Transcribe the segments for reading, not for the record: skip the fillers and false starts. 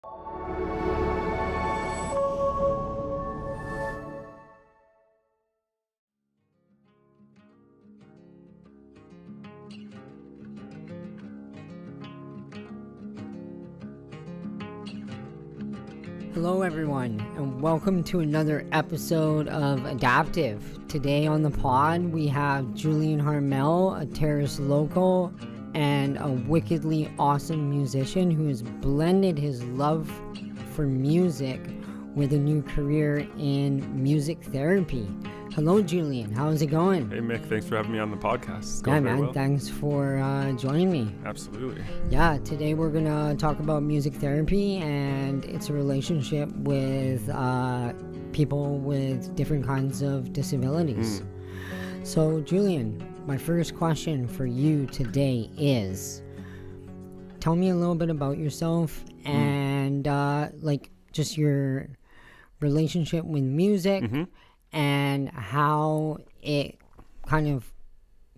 Hello everyone, and welcome to another episode of Adaptive. Today on the pod, we have Julian Harmel, a TELUS local and a wickedly awesome musician who has blended his love for music with a new career in music therapy. Hello Julian, how's it going? Hey Mick, thanks for having me on the podcast. It's Yeah going very man, well. thanks for joining me. Absolutely. Yeah, today we're gonna talk about music therapy and its relationship with people with different kinds of disabilities. So Julian, my first question for you today is, tell me a little bit about yourself and just your relationship with music and how it kind of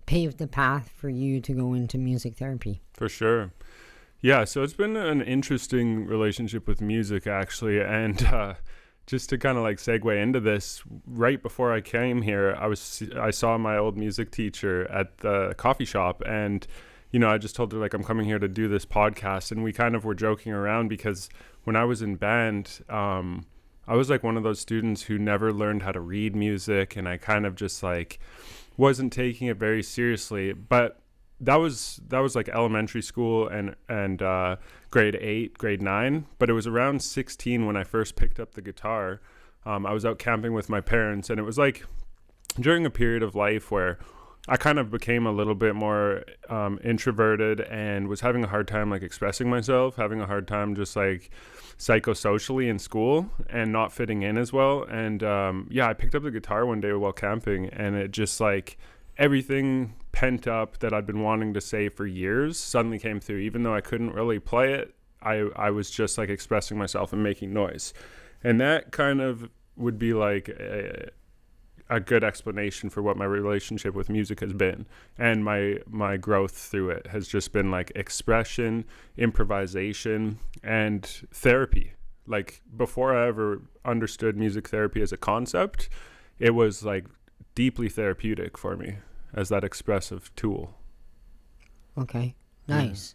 paved the path for you to go into music therapy. For sure. Yeah, so it's been an interesting relationship with music actually, and just to kind of like segue into this, right before I came here, I saw my old music teacher at the coffee shop, and I just told her like I'm coming here to do this podcast, and we kind of were joking around because when I was in band, I was like one of those students who never learned how to read music, and I kind of just like wasn't taking it very seriously. But that was like elementary school and grade 8, grade 9. But it was around 16 when I first picked up the guitar. I was out camping with my parents, and it was like during a period of life where I kind of became a little bit more introverted and was having a hard time like expressing myself, having a hard time just like psychosocially in school and not fitting in as well. And I picked up the guitar one day while camping, and it just like everything pent up that I'd been wanting to say for years suddenly came through. Even though I couldn't really play it, I was just like expressing myself and making noise. And that kind of would be like a good explanation for what my relationship with music has been, and my growth through it has just been like expression, improvisation, and therapy. Like before I ever understood music therapy as a concept, it was like deeply therapeutic for me as that expressive tool. Okay, nice.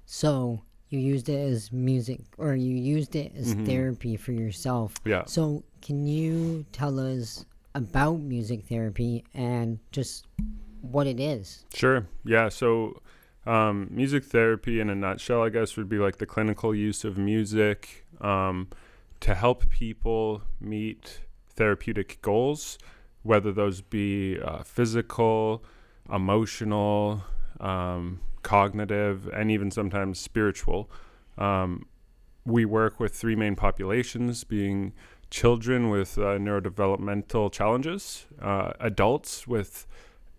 So you used it as music, or you used it as therapy for yourself. Yeah. So can you tell us about music therapy and just what it is? Sure. Yeah. So music therapy in a nutshell, I guess, would be like the clinical use of music to help people meet therapeutic goals, whether those be physical, emotional, cognitive, and even sometimes spiritual. We work with 3 main populations, being children with neurodevelopmental challenges, adults with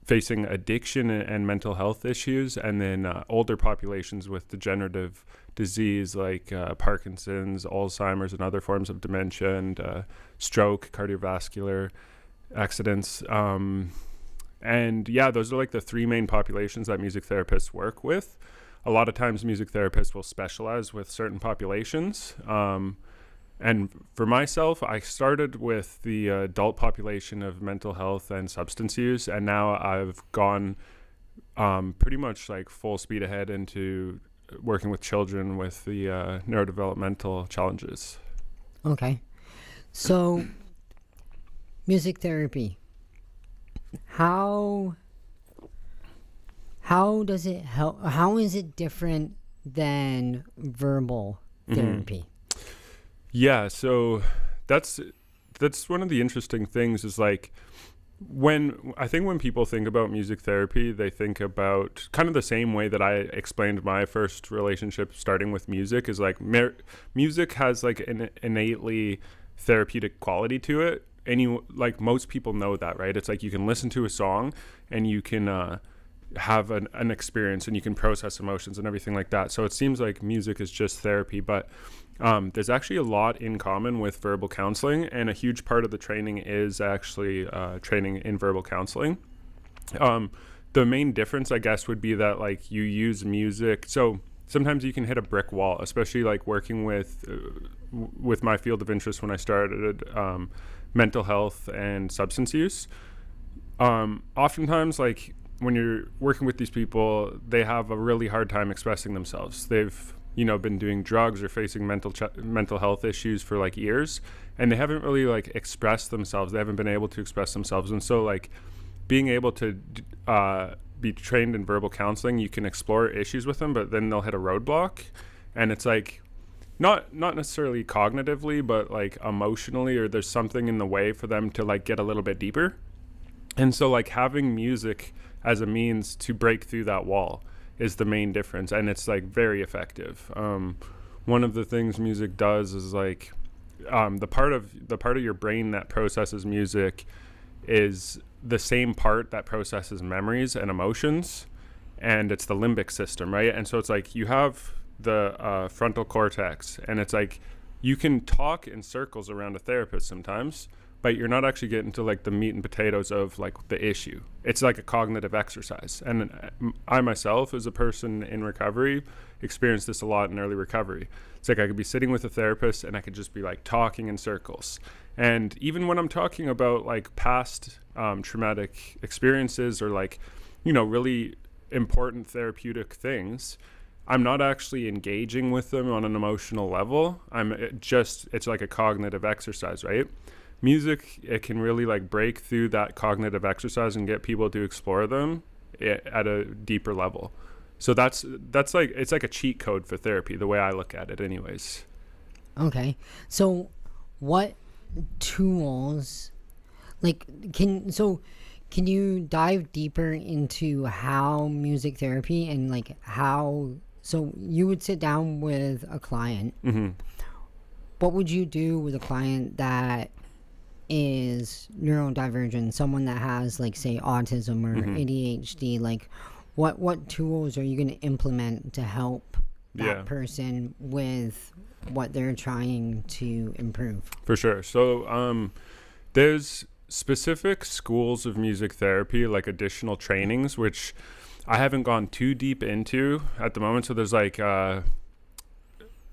facing addiction and mental health issues, and then older populations with degenerative disease like Parkinson's, Alzheimer's, and other forms of dementia, and stroke, cardiovascular accidents. And yeah, those are like the 3 main populations that music therapists work with. A lot of times music therapists will specialize with certain populations. And for myself, I started with the adult population of mental health and substance use, and now I've gone pretty much like full speed ahead into working with children with the neurodevelopmental challenges. Okay. So music therapy, how does it help? How is it different than verbal therapy? Yeah, so that's one of the interesting things is like when people think about music therapy, they think about kind of the same way that I explained my first relationship starting with music is like music has like an innately therapeutic quality to it. And like most people know that, right? It's like you can listen to a song and you can have an experience and you can process emotions and everything like that. So it seems like music is just therapy, but there's actually a lot in common with verbal counseling, and a huge part of the training is actually training in verbal counseling. The main difference, I guess, would be that like you use music. So sometimes you can hit a brick wall, especially like working with my field of interest when I started mental health and substance use. Oftentimes, like when you're working with these people, they have a really hard time expressing themselves. They've been doing drugs or facing mental health issues for like years, and they haven't really like expressed themselves. They haven't been able to express themselves. And so like being able to be trained in verbal counseling, you can explore issues with them, but then they'll hit a roadblock, and it's like not necessarily cognitively, but like emotionally, or there's something in the way for them to like get a little bit deeper. And so like having music as a means to break through that wall is the main difference, and it's like very effective. One of the things music does is like the part of your brain that processes music is the same part that processes memories and emotions, and it's the limbic system, right? And so it's like you have the frontal cortex, and it's like you can talk in circles around a therapist sometimes, but you're not actually getting to like the meat and potatoes of like the issue. It's like a cognitive exercise. And I myself, as a person in recovery, experienced this a lot in early recovery. It's like I could be sitting with a therapist and I could just be like talking in circles. And even when I'm talking about like past traumatic experiences or like, really important therapeutic things, I'm not actually engaging with them on an emotional level. It's like a cognitive exercise, right? Music, it can really like break through that cognitive exercise and get people to explore them at a deeper level. So that's like, it's like a cheat code for therapy, the way I look at it anyways. Okay. So what tools, can you dive deeper into how music therapy and like so you would sit down with a client. Mm-hmm. What would you do with a client that is neurodivergent, someone that has like say autism or ADHD? Like what tools are you going to implement to help that person with what they're trying to improve? For sure. So there's specific schools of music therapy, like additional trainings, which I haven't gone too deep into at the moment. So there's like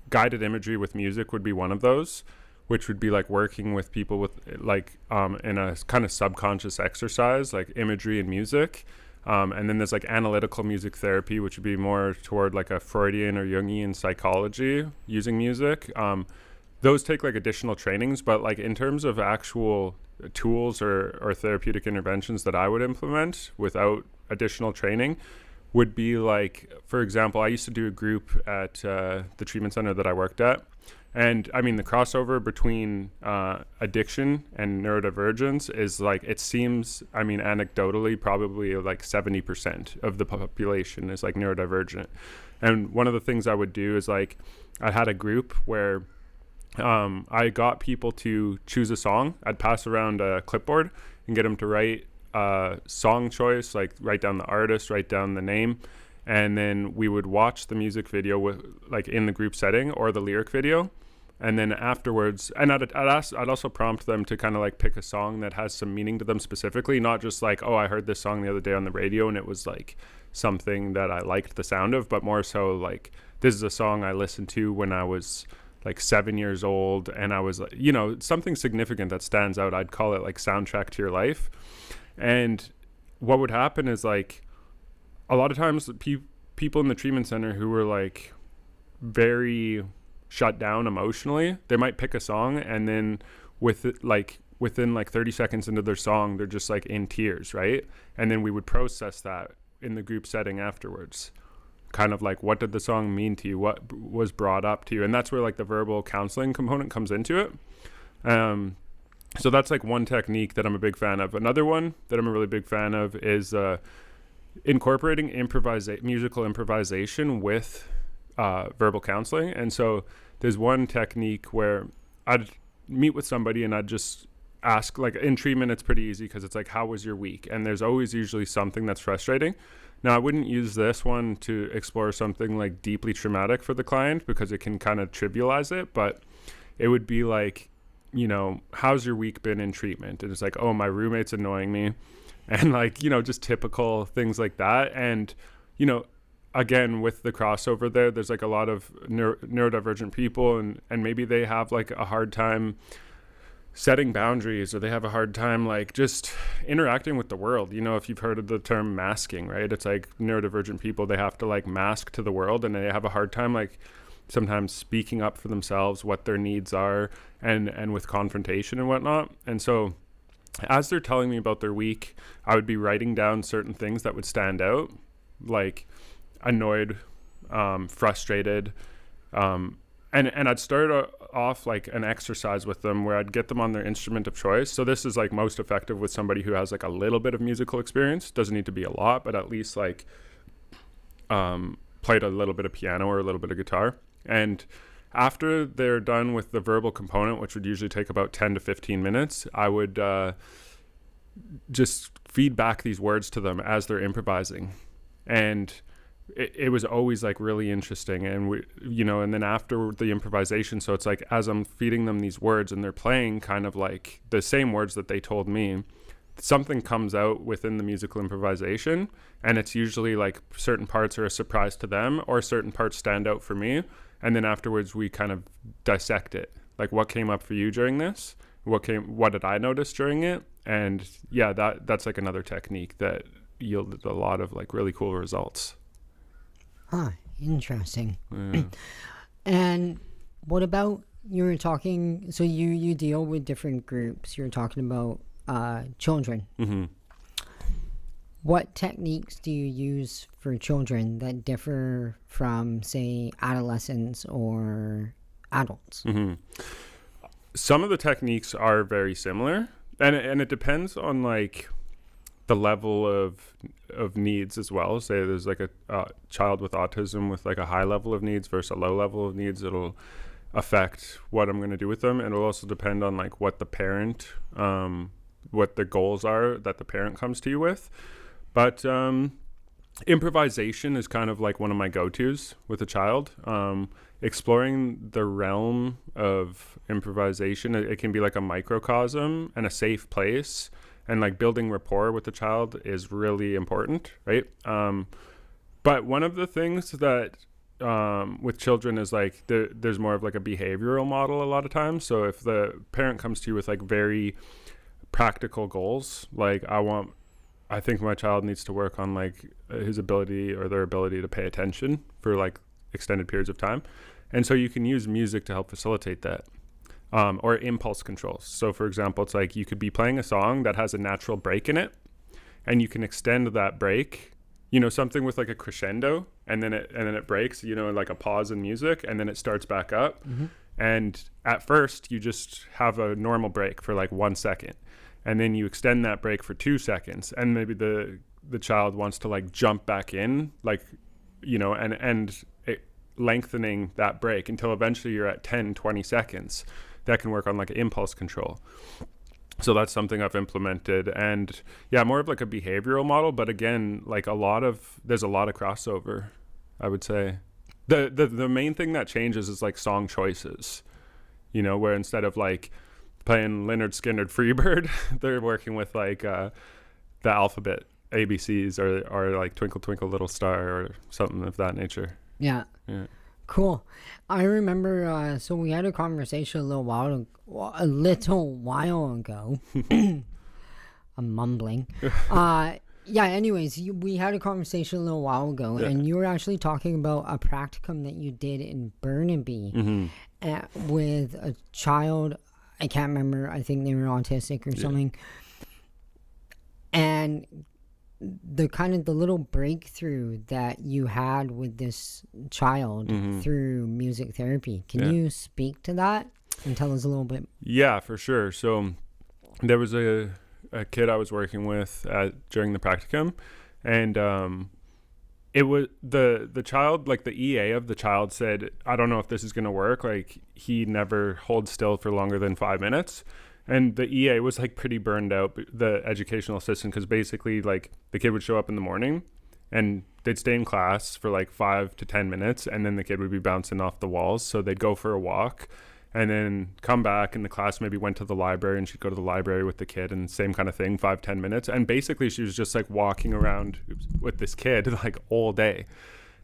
guided imagery with music would be one of those, which would be like working with people with like in a kind of subconscious exercise, like imagery and music. And then there's like analytical music therapy, which would be more toward like a Freudian or Jungian psychology using music. Those take like additional trainings, but like in terms of actual tools or therapeutic interventions that I would implement without additional training would be like, for example, I used to do a group at the treatment center that I worked at. And I mean, the crossover between addiction and neurodivergence is like, it seems, I mean, anecdotally, probably like 70% of the population is like neurodivergent. And one of the things I would do is like, I had a group where I got people to choose a song. I'd pass around a clipboard and get them to write song choice, like write down the artist, write down the name. And then we would watch the music video with like in the group setting or the lyric video. And then afterwards, and I'd also prompt them to kind of like pick a song that has some meaning to them specifically, not just like, oh, I heard this song the other day on the radio and it was like something that I liked the sound of, but more so like, this is a song I listened to when I was like 7 years old and I was like, something significant that stands out. I'd call it like soundtrack to your life. And what would happen is like, a lot of times people in the treatment center who were like very shut down emotionally, they might pick a song and then within like 30 seconds into their song, they're just like in tears, right? And then we would process that in the group setting afterwards. Kind of like, what did the song mean to you? What was brought up to you? And that's where like the verbal counseling component comes into it. So that's like one technique that I'm a big fan of. Another one that I'm a really big fan of is incorporating musical improvisation with verbal counseling. And so there's one technique where I'd meet with somebody and I'd just ask, like in treatment, it's pretty easy because it's like, how was your week? And there's always usually something that's frustrating. Now, I wouldn't use this one to explore something like deeply traumatic for the client because it can kind of trivialize it, but it would be like, how's your week been in treatment? And it's like, oh, my roommate's annoying me. And like, just typical things like that. And, again, with the crossover there's like a lot of neurodivergent people, and maybe they have like a hard time setting boundaries, or they have a hard time like just interacting with the world. You know, if you've heard of the term masking, right? It's like neurodivergent people, they have to like mask to the world, and they have a hard time like sometimes speaking up for themselves, what their needs are, and with confrontation and whatnot. And so as they're telling me about their week, I would be writing down certain things that would stand out, like annoyed, frustrated, and I'd start off like an exercise with them where I'd get them on their instrument of choice. So this is like most effective with somebody who has like a little bit of musical experience. Doesn't need to be a lot, but at least like played a little bit of piano or a little bit of guitar. And after they're done with the verbal component, which would usually take about 10 to 15 minutes, I would just feed back these words to them as they're improvising. And it was always like really interesting. And we, you know, and then after the improvisation, so it's like as I'm feeding them these words and they're playing kind of like the same words that they told me, something comes out within the musical improvisation, and it's usually like certain parts are a surprise to them or certain parts stand out for me. And then afterwards we kind of dissect it, like what came up for you during this, what did I notice during it. And yeah, that's like another technique that yielded a lot of like really cool results. Interesting. Yeah. And what about, you were talking, so you deal with different groups, you're talking about children. Mm-hmm. What techniques do you use for children that differ from, say, adolescents or adults? Mm-hmm. Some of the techniques are very similar, and it depends on like the level of needs as well. Say there's like a child with autism with like a high level of needs versus a low level of needs. It'll affect what I'm going to do with them. And it'll also depend on like what the parent, what the goals are that the parent comes to you with. But improvisation is kind of like one of my go-tos with a child. Exploring the realm of improvisation, it can be like a microcosm and a safe place. And like building rapport with the child is really important, right? But one of the things that with children is like there's more of like a behavioral model a lot of times. So if the parent comes to you with like very practical goals, like I think my child needs to work on like his ability or their ability to pay attention for like extended periods of time. And so you can use music to help facilitate that. Or impulse controls. So for example, it's like you could be playing a song that has a natural break in it, and you can extend that break, you know, something with like a crescendo, and then it breaks, you know, like a pause in music, and then it starts back up. Mm-hmm. And at first you just have a normal break for like 1 second, and then you extend that break for 2 seconds, and maybe the child wants to like jump back in, like, you know, and it lengthening that break until eventually you're at 10-20 seconds. That can work on like impulse control. So that's something I've implemented. And yeah, more of like a behavioral model, but again, like there's a lot of crossover, I would say. The main thing that changes is like song choices, you know, where instead of like playing Lynyrd Skynyrd Freebird, they're working with like the alphabet ABCs or like Twinkle Twinkle Little Star or something of that nature. Yeah. Cool. I remember, so we had a conversation a little while ago. I'm mumbling. Anyways, we had a conversation a little while ago, and you were actually talking about a practicum that you did in Burnaby. Mm-hmm. With a child. I can't remember. I think they were autistic or something. And the kind of the little breakthrough that you had with this child through music therapy. Can you speak to that and tell us a little bit? Yeah, for sure. So there was a kid I was working with during the practicum, and it was the child, like the EA of the child said, I don't know if this is going to work. Like he never holds still for longer than 5 minutes. And the EA was like pretty burned out, the educational assistant, because basically like the kid would show up in the morning and they'd stay in class for like 5 to 10 minutes, and then the kid would be bouncing off the walls. So they'd go for a walk and then come back, and the class maybe went to the library, and she'd go to the library with the kid, and same kind of thing, 5-10 minutes. And basically she was just like walking around with this kid like all day.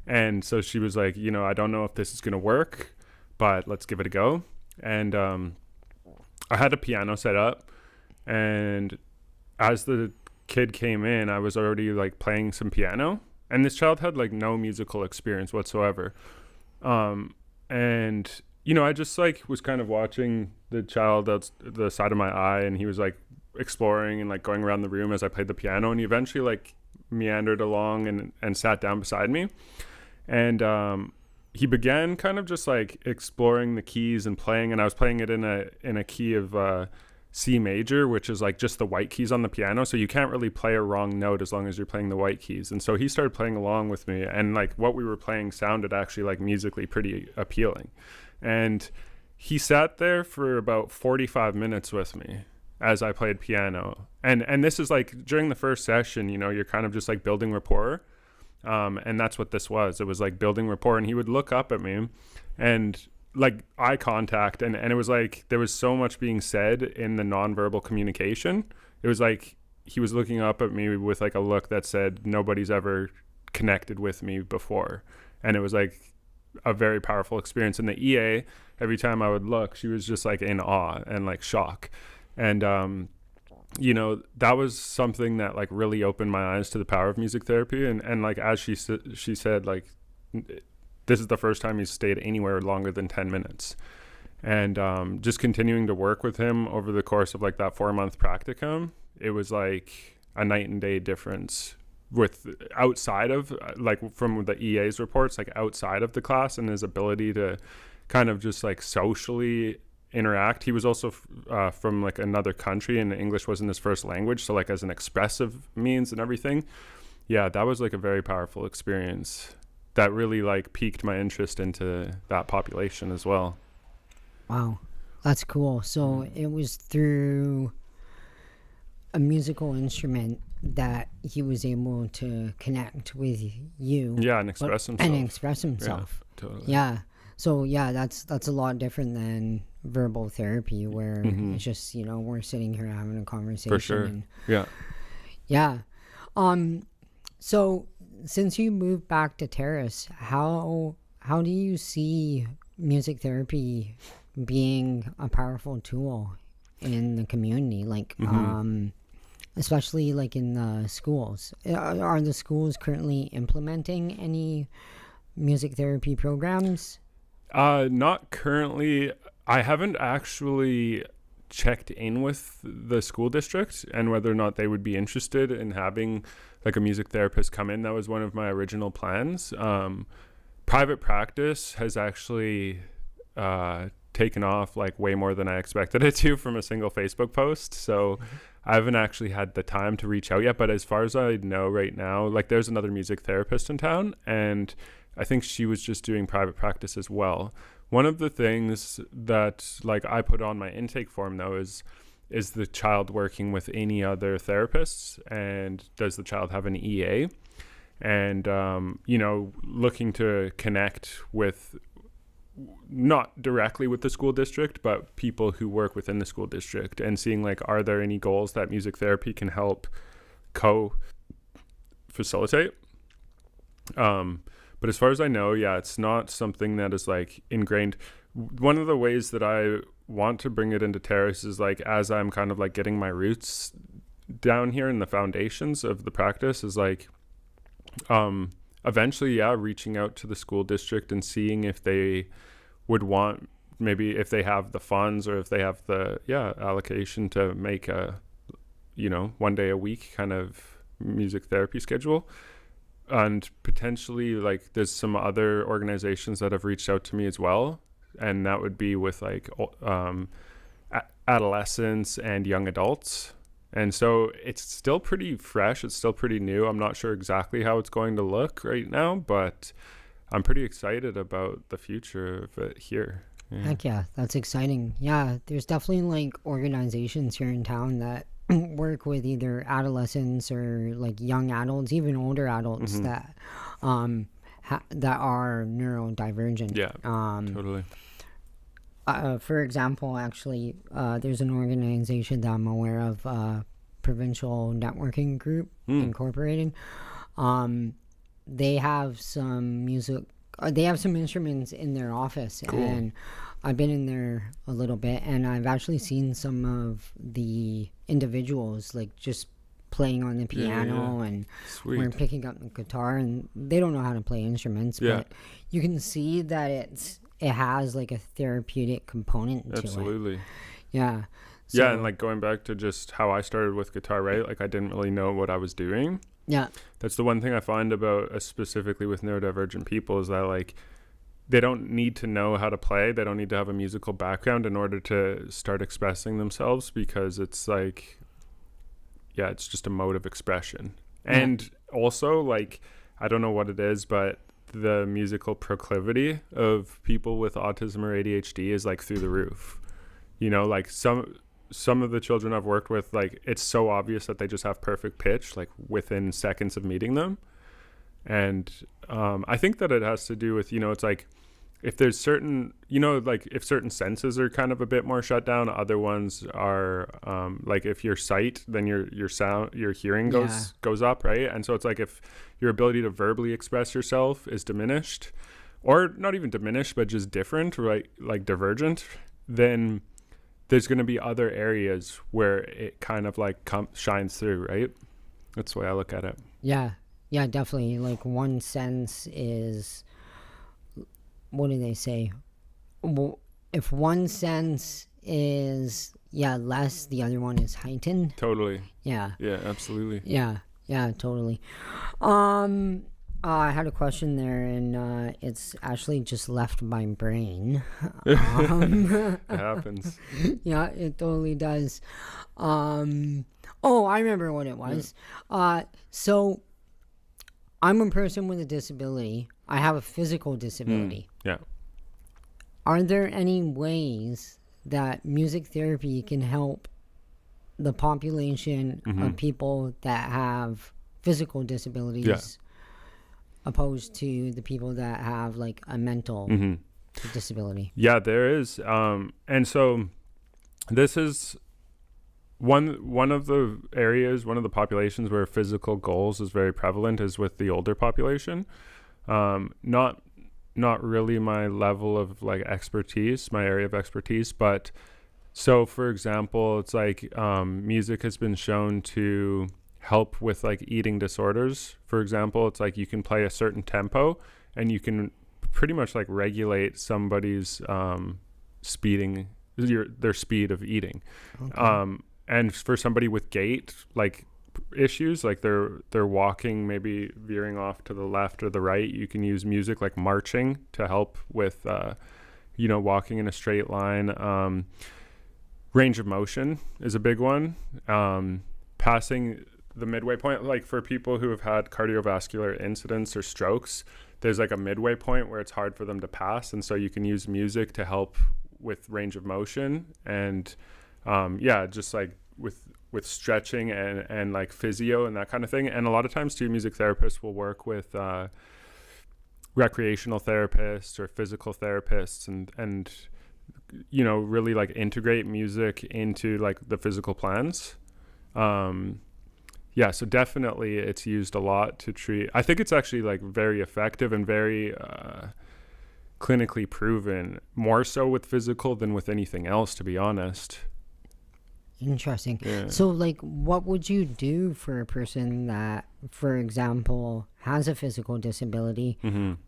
And so she was like, I don't know if this is going to work, but let's give it a go. And I had a piano set up, and as the kid came in, I was already like playing some piano, and this child had like no musical experience whatsoever. And I just like was kind of watching the child out the side of my eye, and he was like exploring and like going around the room as I played the piano, and he eventually like meandered along and sat down beside me. And he began kind of just like exploring the keys and playing, and I was playing it in a key of C major, which is like just the white keys on the piano, so you can't really play a wrong note as long as you're playing the white keys. And so he started playing along with me, and like what we were playing sounded actually like musically pretty appealing. And he sat there for about 45 minutes with me as I played piano. And this is like during the first session, you're kind of just like building rapport. And that's what this was. It was like building rapport, and he would look up at me and like eye contact. And it was like, there was so much being said in the nonverbal communication. It was like, he was looking up at me with like a look that said, nobody's ever connected with me before. And it was like a very powerful experience. And the EA, every time I would look, she was just like in awe and like shock. And, that was something that like really opened my eyes to the power of music therapy. And like, as she said, like, this is the first time he's stayed anywhere longer than 10 minutes. And just continuing to work with him over the course of like that 4-month practicum, it was like a night and day difference with outside of like from the EA's reports, like outside of the class, and his ability to kind of just like socially interact. He was also from like another country, and English wasn't his first language, so like as an expressive means and everything, that was like a very powerful experience that really like piqued my interest into that population as well. Wow, that's cool. So it was through a musical instrument that he was able to connect with you. And express himself. Yeah, totally. Yeah. So that's a lot different than verbal therapy, where it's just we're sitting here having a conversation. For sure. Yeah. So since you moved back to TELUS, how do you see music therapy being a powerful tool in the community? Like especially like in the schools. Are the schools currently implementing any music therapy programs? Not currently. I haven't actually checked in with the school district and whether or not they would be interested in having like a music therapist come in. That was one of my original plans. Private practice has actually taken off like way more than I expected it to from a single Facebook post. So I haven't actually had the time to reach out yet, but as far as I know right now, like there's another music therapist in town, and I think she was just doing private practice as well. One of the things that like I put on my intake form though is the child working with any other therapists, and does the child have an EA? And looking to connect with, not directly with the school district, but people who work within the school district, and seeing like, are there any goals that music therapy can help facilitate? But as far as I know, it's not something that is like ingrained. One of the ways that I want to bring it into TELUS is like, as I'm kind of like getting my roots down here in the foundations of the practice, is like eventually reaching out to the school district and seeing if they would want, maybe if they have the funds or if they have the allocation to make a 1 day a week kind of music therapy schedule. And potentially like there's some other organizations that have reached out to me as well, and that would be with like adolescents and young adults. And so it's still pretty fresh, it's still pretty new. I'm not sure exactly how it's going to look right now, but I'm pretty excited about the future of it here. Heck yeah, that's exciting. There's definitely like organizations here in town that work with either adolescents or like young adults, even older adults that that are neurodivergent. Totally. For example, actually, there's an organization that I'm aware of, Provincial Networking Group Incorporated. they have some music. They have some instruments in their office, and I've been in there a little bit, and I've actually seen some of the individuals like just playing on the piano and we're picking up the guitar, and they don't know how to play instruments, but you can see that it has like a therapeutic component to it. Yeah. So, yeah, and like going back to just how I started with guitar, right? Like I didn't really know what I was doing. Yeah. That's the one thing I find about specifically with neurodivergent people is that like they don't need to know how to play. They don't need to have a musical background in order to start expressing themselves, because it's like, yeah, it's just a mode of expression. Yeah. And also like, I don't know what it is, but the musical proclivity of people with autism or ADHD is like through the roof. You know, like some of the children I've worked with, like it's so obvious that they just have perfect pitch like within seconds of meeting them. And I think that it has to do with, you know, it's like if there's certain, you know, like if certain senses are kind of a bit more shut down, other ones are like if your sight, then your sound, your hearing goes up, right? And so it's like if your ability to verbally express yourself is diminished, or not even diminished, but just different, right? Like divergent, then there's going to be other areas where it kind of like shines through, right? That's the way I look at it. Yeah, definitely. Like one sense is, what do they say? Well, if one sense is less, the other one is heightened. Totally. Yeah. Yeah, absolutely. Yeah, totally. I had a question there, and it's actually just left my brain. It happens. Yeah, it totally does. I remember what it was. So I'm a person with a disability. I have a physical disability. Yeah. Are there any ways that music therapy can help the population of people that have physical disabilities opposed to the people that have like a mental disability? Yeah, there is. And so this is one of the areas, one of the populations where physical goals is very prevalent is with the older population. Not really my level of like expertise, my area of expertise, but so for example, it's like music has been shown to help with like eating disorders. For example, it's like you can play a certain tempo and you can pretty much like regulate somebody's their speed of eating. Okay. And for somebody with gait like issues, like they're walking, maybe veering off to the left or the right, you can use music like marching to help with walking in a straight line. Range of motion is a big one. Passing the midway point, like for people who have had cardiovascular incidents or strokes, there's like a midway point where it's hard for them to pass, and so you can use music to help with range of motion and just like with stretching and like physio and that kind of thing. And a lot of times too, music therapists will work with recreational therapists or physical therapists and really like integrate music into like the physical plans. So definitely it's used a lot to treat. I think it's actually like very effective and very clinically proven, more so with physical than with anything else, to be honest. Interesting. Yeah. So like what would you do for a person that, for example, has a physical disability?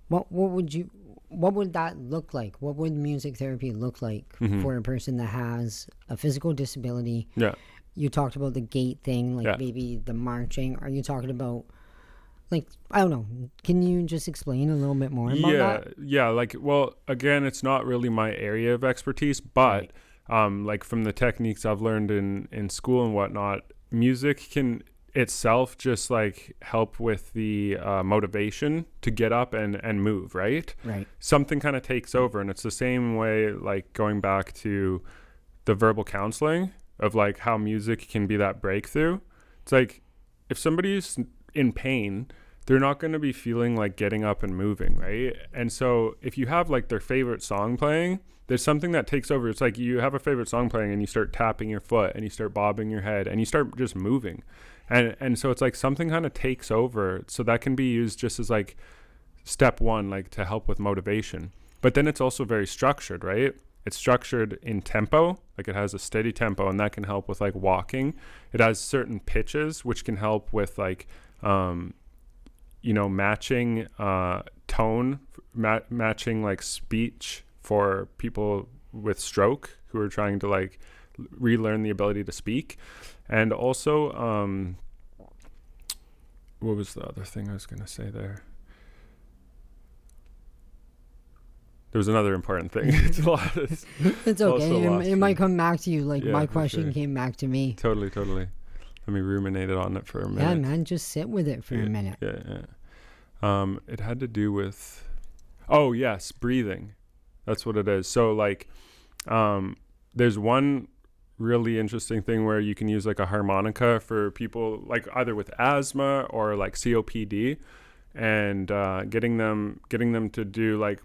What would that look like? What would music therapy look like for a person that has a physical disability? Yeah. You talked about the gait thing, like maybe the marching. Are you talking about, like, I don't know. Can you just explain a little bit more about that? Yeah. Like, well, again, it's not really my area of expertise, but like from the techniques I've learned in school and whatnot, music can itself just like help with the motivation to get up and move, right? Right. Something kind of takes over, and it's the same way, like going back to the verbal counseling of like how music can be that breakthrough. It's like if somebody's in pain, they're not going to be feeling like getting up and moving, right? And so if you have like their favorite song playing, there's something that takes over. It's like you have a favorite song playing and you start tapping your foot and you start bobbing your head and you start just moving. And so it's like something kind of takes over. So that can be used just as like step one, like to help with motivation. But then it's also very structured, right? It's structured in tempo, like it has a steady tempo, and that can help with like walking. It has certain pitches, which can help with like, matching tone, matching like speech for people with stroke who are trying to like relearn the ability to speak. And also, what was the other thing I was going to say there? There was another important thing. It's a lot. It's okay. It might come back to you. Like my question came back to me. Totally. Let me ruminate on it for a minute. Yeah, man, just sit with it for a minute. Yeah. It had to do with, breathing. That's what it is. So like, there's one really interesting thing where you can use like a harmonica for people like either with asthma or like COPD, and getting them to do like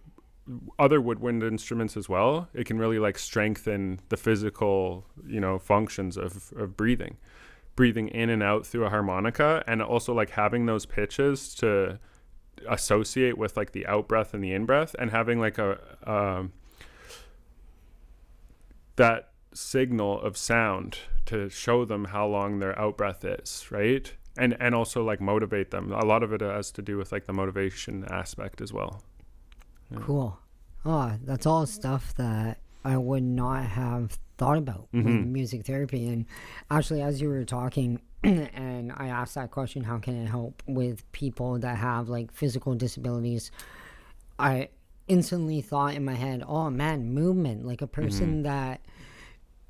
other woodwind instruments as well. It can really like strengthen the physical, functions of breathing in and out through a harmonica, and also like having those pitches to associate with like the out breath and the in breath, and having like that signal of sound to show them how long their out breath is, right? And also like motivate them. A lot of it has to do with like the motivation aspect as well. Yeah. Cool. Oh, that's all stuff that I would not have thought about with music therapy. And actually, as you were talking, and I asked that question, how can it help with people that have like physical disabilities? I instantly thought in my head, oh man, movement, like a person that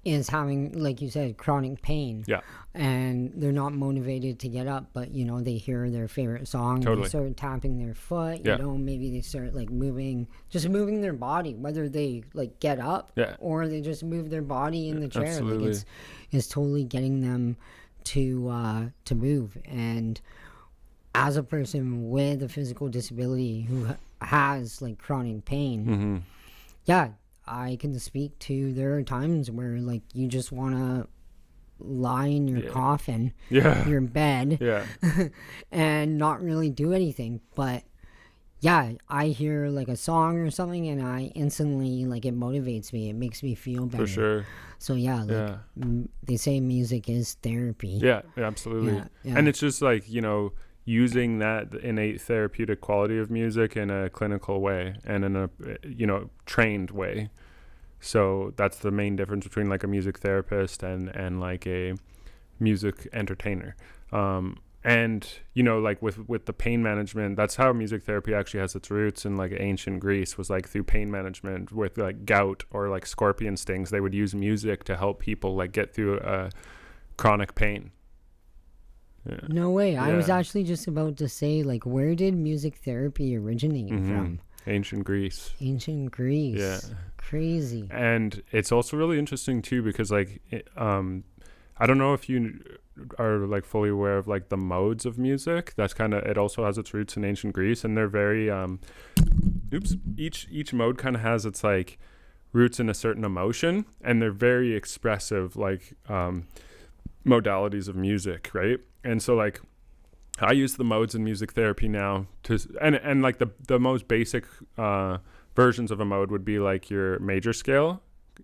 is having, like you said, chronic pain. Yeah. And they're not motivated to get up, but they hear their favorite song. Totally. They start tapping their foot, maybe they start like moving their body, whether they like get up or they just move their body in the chair. Absolutely. Like it's totally getting them to move. And as a person with a physical disability who has like chronic pain, I can speak to, there are times where like you just want to lie in your coffin, your bed, and not really do anything. But I hear like a song or something, and I instantly like it motivates me. It makes me feel better. For sure. So they say music is therapy. Yeah, absolutely. And it's just like using that innate therapeutic quality of music in a clinical way and in a trained way. So that's the main difference between like a music therapist and like a music entertainer. And like with the pain management, that's how music therapy actually has its roots in like ancient Greece, was like through pain management with like gout or like scorpion stings. They would use music to help people like get through chronic pain. Yeah. No way. I was actually just about to say, like, where did music therapy originate from? Ancient Greece. Yeah. Crazy. And it's also really interesting too, because like, I don't know if you are like fully aware of like the modes of music. That's kind of, it also has its roots in ancient Greece, and they're very, each mode kind of has its like roots in a certain emotion, and they're very expressive, like, modalities of music, right? And so like I use the modes in music therapy now to and like the most basic versions of a mode would be like your major scale,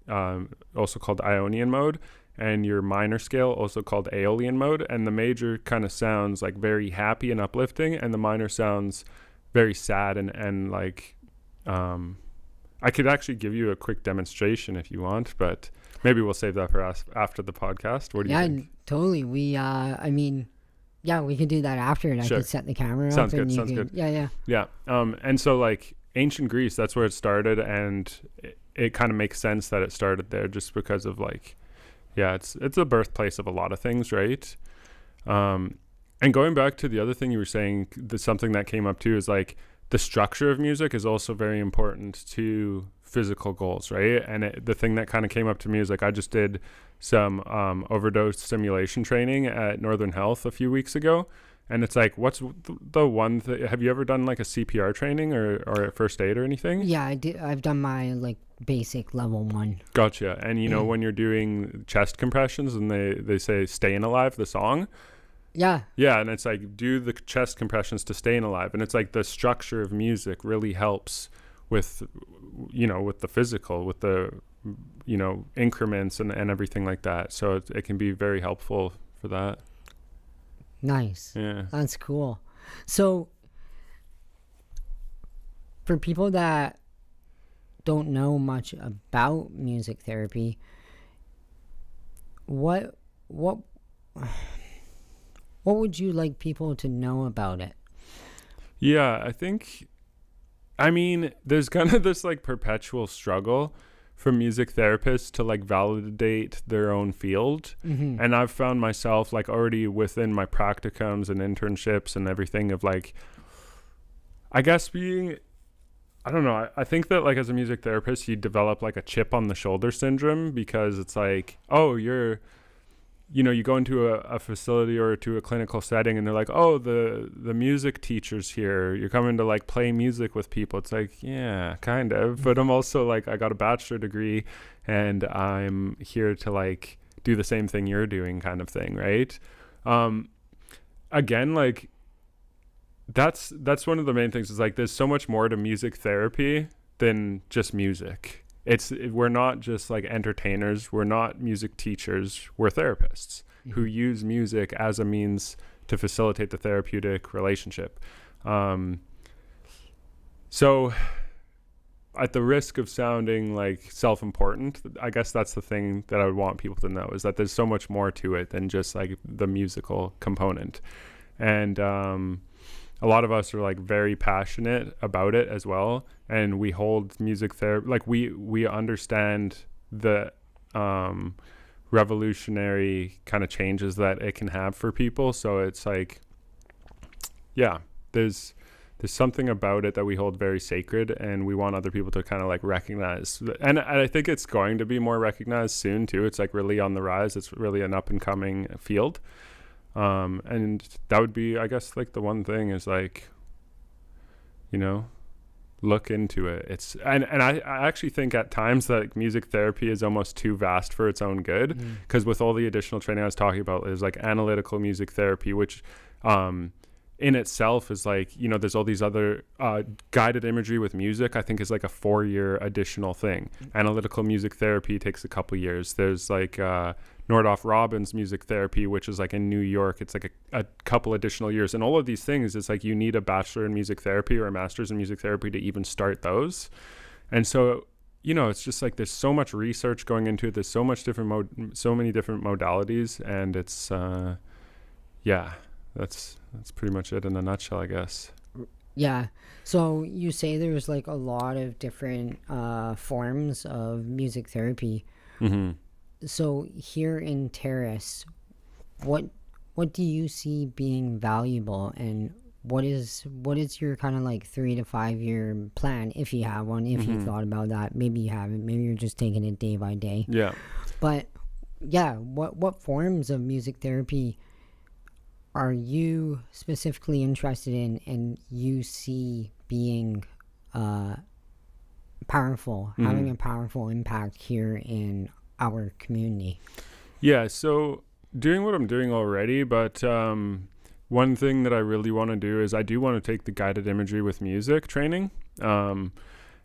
also called Ionian mode, and your minor scale, also called Aeolian mode. And the major kind of sounds like very happy and uplifting, and the minor sounds very sad and like I could actually give you a quick demonstration if you want, but maybe we'll save that for us after the podcast. What do you think? Yeah, totally. We, we could do that after, and sure. I could set the camera up. Sounds good. Yeah. And so like ancient Greece, that's where it started, and it kind of makes sense that it started there, just because of like, it's the birthplace of a lot of things, right? And going back to the other thing you were saying, something that came up too is like the structure of music is also very important to physical goals, right? And the thing that kind of came up to me is like I just did some overdose simulation training at Northern Health a few weeks ago, and it's like, what's the one thing? Have you ever done like a CPR training or first aid or anything? Yeah, I did. I've done my like basic level 1. Gotcha. And when you're doing chest compressions and they say "Staying Alive," the song, Yeah, and it's like do the chest compressions to staying alive, and it's like the structure of music really helps with with the physical, with the increments and everything like that. So it can be very helpful for that. Nice. Yeah, That's cool. So for people that don't know much about music therapy, what would you like people to know about it? Yeah, I mean, there's kind of this like perpetual struggle for music therapists to like validate their own field. Mm-hmm. And I've found myself like already within my practicums and internships and everything of like, I guess I don't know. I think that like as a music therapist, you develop like a chip on the shoulder syndrome, because it's like, oh, you go into a facility or to a clinical setting and they're like, oh, the music teacher's here. You're coming to like play music with people. It's like, yeah, kind of. But I'm also like, I got a bachelor degree and I'm here to like do the same thing you're doing kind of thing. Right. Again, like that's one of the main things is like, there's so much more to music therapy than just music. We're not just like entertainers. We're not music teachers. We're therapists who use music as a means to facilitate the therapeutic relationship. So at the risk of sounding like self-important, I guess that's the thing that I would want people to know, is that there's so much more to it than just like the musical component. And a lot of us are like very passionate about it as well, and we hold music therapy, like we understand the revolutionary kind of changes that it can have for people. So it's like, yeah, there's something about it that we hold very sacred, and we want other people to kind of like recognize, and I think it's going to be more recognized soon too. It's like really on the rise. It's really an up and coming field. And that would be, I guess, like the one thing is like, look into it. It's, and I actually think at times that like, music therapy is almost too vast for its own good, because with all the additional training I was talking about, there's like analytical music therapy, which, in itself is like, there's all these other guided imagery with music, I think is like a 4-year additional thing. Analytical music therapy takes a couple years. There's like Nordoff Robbins music therapy, which is like in New York. It's like a couple additional years. And all of these things, it's like you need a bachelor in music therapy or a master's in music therapy to even start those. And so, it's just like there's so much research going into it. There's so much so many different modalities, and it's that's pretty much it in a nutshell, I guess. Yeah. So you say there's like a lot of different forms of music therapy. Mm-hmm. So here in TELUS, what do you see being valuable, and what is your kind of like 3 to 5 year plan, if you have one, if you thought about that? Maybe you haven't. Maybe you're just taking it day by day. Yeah. But yeah, what forms of music therapy are you specifically interested in, and you see being powerful, having a powerful impact here in our community? Yeah, so doing what I'm doing already, but one thing that I really want to do is I do want to take the guided imagery with music training.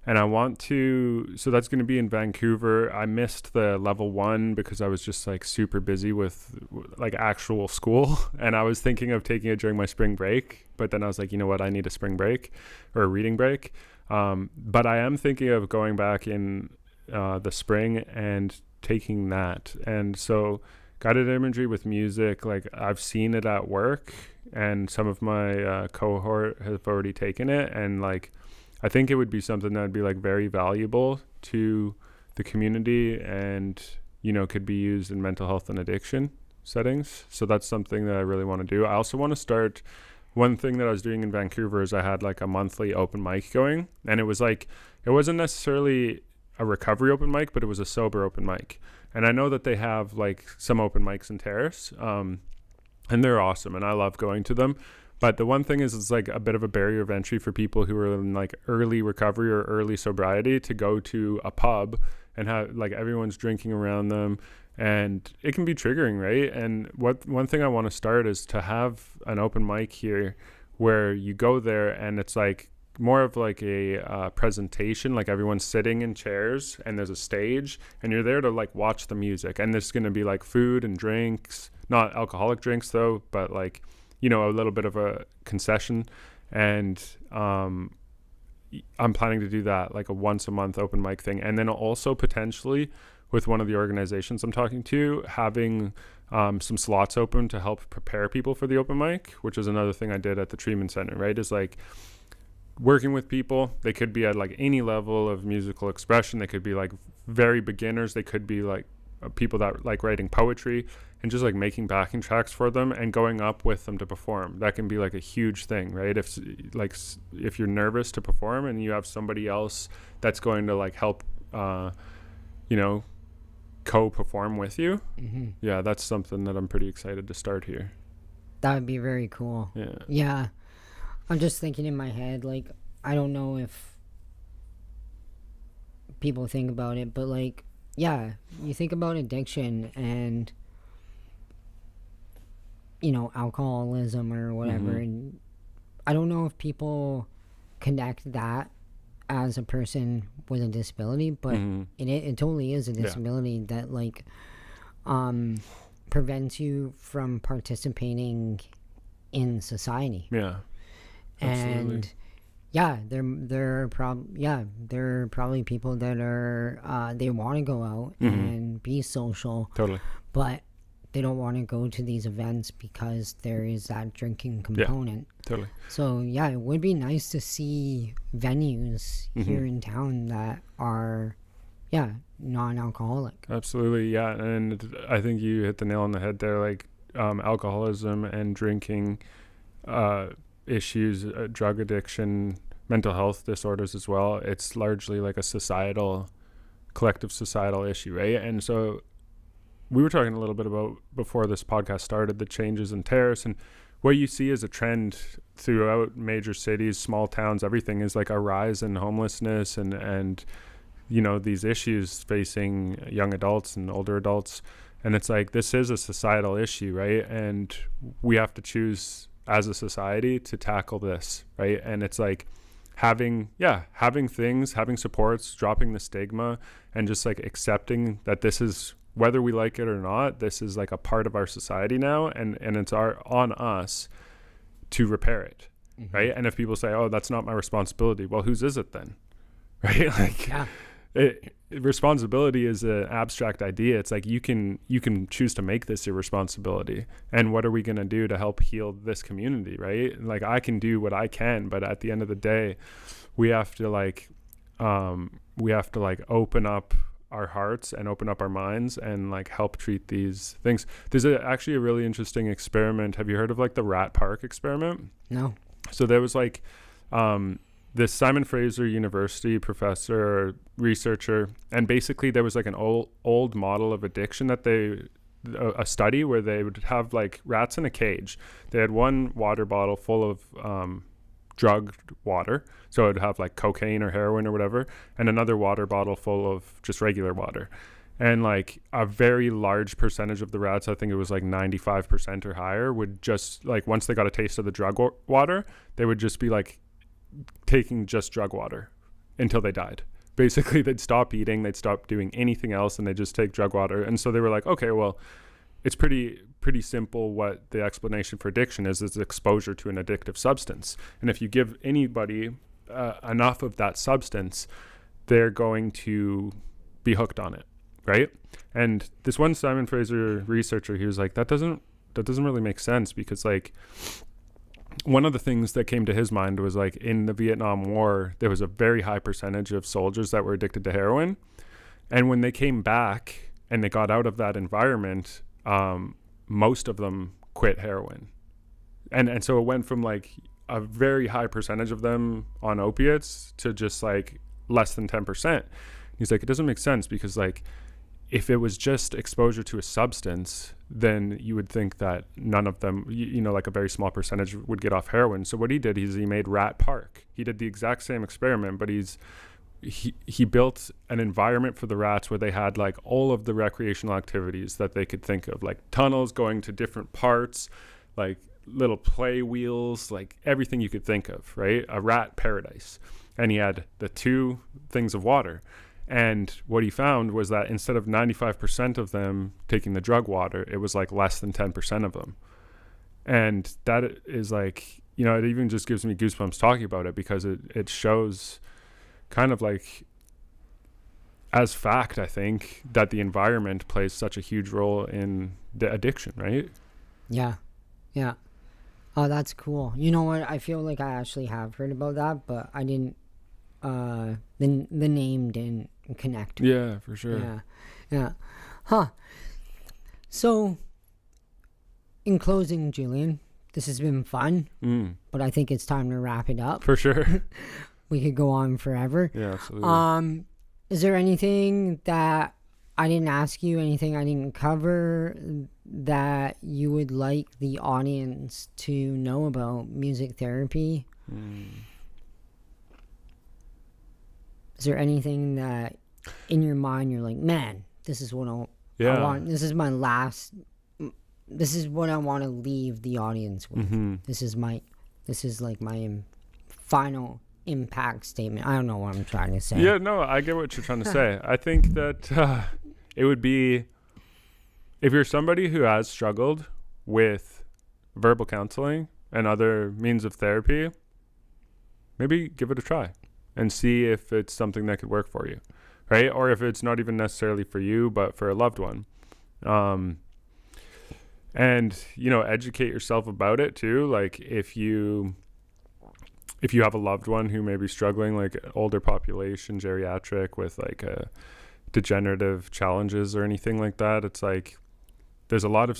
And I want to, so that's going to be in Vancouver. I missed the level 1 because I was just like super busy with like actual school. And I was thinking of taking it during my spring break. But then I was like, you know what? I need a spring break or a reading break. But I am thinking of going back in the spring and taking that. And so guided imagery with music, like I've seen it at work, and some of my cohort have already taken it. And like, I think it would be something that would be like very valuable to the community, and, could be used in mental health and addiction settings. So that's something that I really want to do. I also want to start, one thing that I was doing in Vancouver is I had like a monthly open mic going, and it was like, it wasn't necessarily a recovery open mic, but it was a sober open mic. And I know that they have like some open mics in Terrace, and they're awesome, and I love going to them. But the one thing is, it's like a bit of a barrier of entry for people who are in like early recovery or early sobriety to go to a pub and have like everyone's drinking around them, and it can be triggering, right? And one thing I want to start is to have an open mic here where you go there and it's like more of like a presentation, like everyone's sitting in chairs and there's a stage and you're there to like watch the music, and there's going to be like food and drinks, not alcoholic drinks though, but like, you know, a little bit of a concession. And I'm planning to do that, like a once a month open mic thing. And then also potentially with one of the organizations I'm talking to, having some slots open to help prepare people for the open mic, which is another thing I did at the treatment center, right? Is like working with people. They could be at like any level of musical expression. They could be like very beginners. They could be like people that like writing poetry, and just like making backing tracks for them and going up with them to perform. That can be like a huge thing, right? If you're nervous to perform and you have somebody else that's going to like help, you know, co-perform with you. Yeah, that's something that I'm pretty excited to start here. That would be very cool. Yeah. I'm just thinking in my head, like, I don't know if people think about it, but like, yeah, you think about addiction and, you know, alcoholism or whatever, and I don't know if people connect that as a person with a disability, but it totally is a disability that like prevents you from participating in society. Yeah, absolutely. And yeah, there are probably people that are they want to go out and be social, Totally. but they don't want to go to these events because there is that drinking component. Totally. So yeah, it would be nice to see venues here in town that are non-alcoholic. Absolutely. Yeah, and I think you hit the nail on the head there. Like alcoholism and drinking issues, drug addiction, mental health disorders as well. It's largely like a collective societal issue, right? And so we were talking a little bit about, before this podcast started, the changes in tariffs, and what you see as a trend throughout major cities, small towns, everything is like a rise in homelessness and you know, these issues facing young adults and older adults. And it's like, this is a societal issue, right? And we have to choose as a society to tackle this, right? And it's like having supports, dropping the stigma, and just like accepting that this is, whether we like it or not, this is like a part of our society now, and it's on us to repair it, right? And if people say, oh, that's not my responsibility, well, whose is it then? Right? Like, responsibility is an abstract idea. It's like you can choose to make this your responsibility, and what are we going to do to help heal this community, right? Like, I can do what I can, but at the end of the day, we have to open up our hearts and open up our minds and like help treat these things. There's actually a really interesting experiment. Have you heard of like the rat park experiment? No. So there was like this Simon Fraser University professor or researcher, and basically there was like an old model of addiction that a study where they would have like rats in a cage. They had one water bottle full of drugged water, so it would have like cocaine or heroin or whatever, and another water bottle full of just regular water. And like a very large percentage of the rats, I think it was like 95% or higher, would just like, once they got a taste of the drug water, they would just be like taking just drug water until they died. Basically, they'd stop eating, they'd stop doing anything else, and they just take drug water. And so they were like, okay, well, it's pretty simple. What the explanation for addiction is exposure to an addictive substance. And if you give anybody enough of that substance, they're going to be hooked on it, right? And this one Simon Fraser researcher, he was like, that doesn't really make sense, because like one of the things that came to his mind was like in the Vietnam War, there was a very high percentage of soldiers that were addicted to heroin. And when they came back and they got out of that environment, most of them quit heroin. And so it went from like a very high percentage of them on opiates to just like less than 10%. He's like, it doesn't make sense, because like if it was just exposure to a substance, then you would think that none of them, you know, like a very small percentage would get off heroin. So what he did is he made Rat Park. He did the exact same experiment, but he's he built an environment for the rats where they had like all of the recreational activities that they could think of, like tunnels going to different parts, like little play wheels, like everything you could think of, right? A rat paradise. And he had the 2 things of water. And what he found was that instead of 95% of them taking the drug water, it was like less than 10% of them. And that is like, you know, it even just gives me goosebumps talking about it, because it shows kind of like as fact, I think, that the environment plays such a huge role in the addiction, right? Yeah. Oh, that's cool. You know what? I feel like I actually have heard about that, but I didn't, the name didn't connect. Yeah, for sure. Yeah. Huh. So, in closing, Julian, this has been fun, but I think it's time to wrap it up. For sure. We could go on forever. Yeah, absolutely. Is there anything that I didn't ask you, anything I didn't cover that you would like the audience to know about music therapy? Is there anything that in your mind you're like, man, this is what I want. This is my last. This is what I want to leave the audience with. This is like my final impact statement. I don't know what I'm trying to say. Yeah, no, I get what you're trying to say. I think that it would be, if you're somebody who has struggled with verbal counseling and other means of therapy, maybe give it a try and see if it's something that could work for you, right? Or if it's not even necessarily for you, but for a loved one. And, you know, educate yourself about it too. Like if you have a loved one who may be struggling, like older population, geriatric, with like degenerative challenges or anything like that, it's like there's a lot of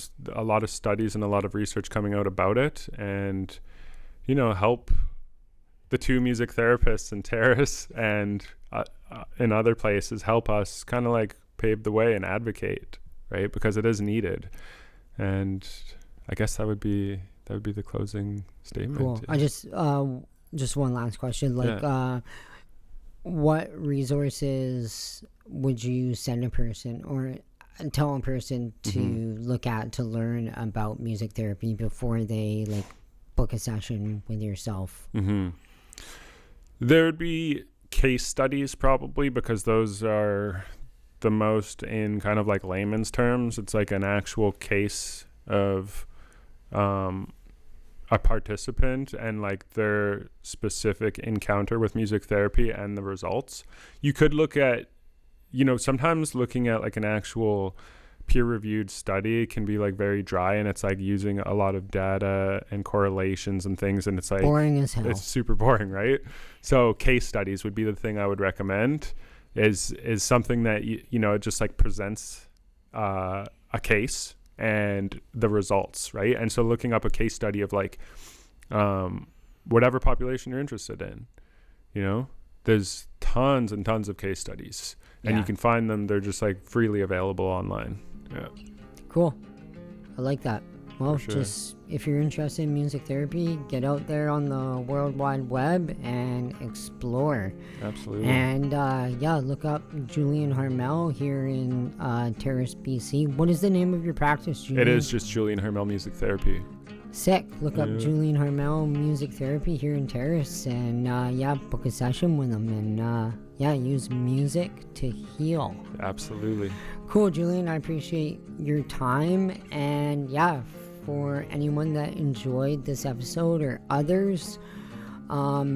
studies and a lot of research coming out about it, and, you know, help the 2 music therapists in TELUS and in other places help us kind of like pave the way and advocate, right? Because it is needed. And I guess that would be the closing statement. Cool. I just one last question. Like, what resources would you send a person or tell a person to look at to learn about music therapy before they like book a session with yourself? There would be case studies probably, because those are the most in kind of like layman's terms. It's like an actual case of a participant and like their specific encounter with music therapy and the results. You could look at, you know, sometimes looking at like an actual peer-reviewed study can be like very dry, and it's like using a lot of data and correlations and things, and it's like boring as hell. It's super boring, right? So case studies would be the thing I would recommend. Is something that you know, it just like presents a case and the results, right? And so looking up a case study of like whatever population you're interested in, you know, there's tons and tons of case studies, and you can find them. They're just like freely available online. Yeah. Cool. I like that. Well, sure. Just if you're interested in music therapy, get out there on the World Wide Web and explore. Absolutely. And look up Julian Harmel here in Terrace, BC. What is the name of your practice, Julian? It is just Julian Harmel Music Therapy. Sick. Look up Julian Harmel Music Therapy here in Terrace, and book a session with him, and use music to heal. Absolutely. Cool, Julian. I appreciate your time, and for anyone that enjoyed this episode or others, we'll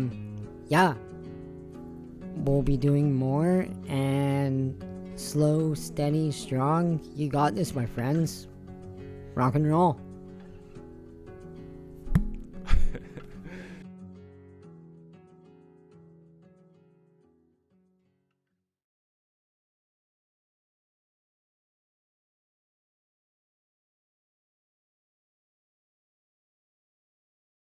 be doing more, and slow, steady, strong. You got this, my friends. Rock and roll.